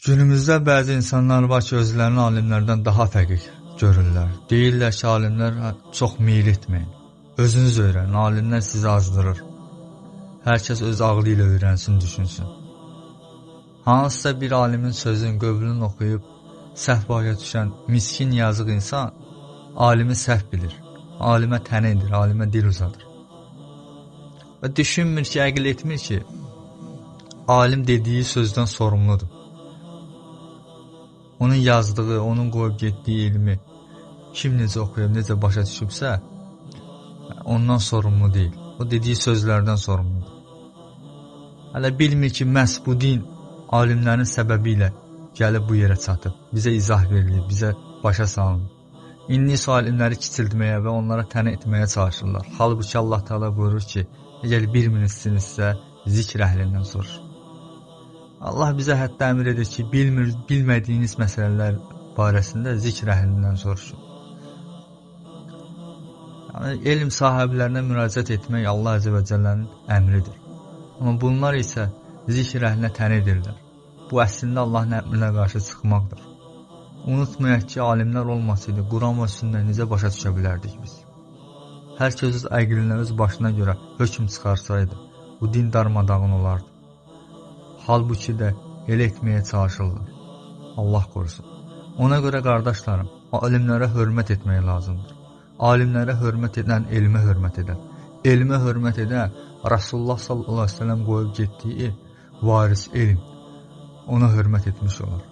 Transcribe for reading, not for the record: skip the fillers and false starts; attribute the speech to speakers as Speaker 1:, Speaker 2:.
Speaker 1: Günümüzdə bəzi insanlar var ki, özlərini alimlərdən daha fəqih görürlər. Deyirlər ki, alimlər çox meyil etməyin. Özünüz öyrənin, alimlər sizi azdırır. Hər kəs öz ağlı ilə öyrənsin, düşünsün. Hansısa bir alimin sözün, qövlünü oxuyub səhv vaya düşən miskin yazıq insan alimi səhv bilir. Alimə tənə edir, alimə dil uzadır. Və düşünmür ki, əql etmir ki, alim dediyi sözdən sorumludur. Onun yazdığı, onun qoyub getdiyi ilmi kim necə oxuyub, necə başa düşübsə, ondan sorumlu deyil. O dediyi sözlərdən sorumludur. Hələ bilmir ki, məhz bu din alimlərin səbəbi ilə gəlib bu yerə çatıb. Bizə izah verilir, bizə başa salınır. İndi isə alimləri kiçildməyə və onlara tənə etməyə çalışırlar. Halbuki Allah Teala buyurur ki, əgər bilmirsinizsə, zikr əhlindən soruşun. Allah bizə hətta əmr edir ki, bilmədiyiniz məsələlər barəsində zikr əhlindən soruşun. Yəni, elm sahiblərinə müraciət etmək Allah Əzə və Cəllənin əmridir. Amma bunlar isə zikr əhlinə tən edirlər. Bu əslində Allahın əmrinə qarşı çıxmaqdır. Unutmayaq ki, alimlər olmasaydı, Quran və sünnə necə başa düşə bilərdik biz? Hər kəs öz əqlinə, öz başına görə hökm çıxarsaydı, bu din darmadağın olardı. Halbuki də elə etməyə çalışırlar. Allah qorusun. Ona görə qardaşlarım, alimlərə hörmət etmək lazımdır. Alimlərə hörmət edən elmə hörmət edər. Elmə hörmət edən Rasulullah sallallahu əleyhi və səlləm qoyub getdiyi varis elm. Ona hörmət etmiş olar.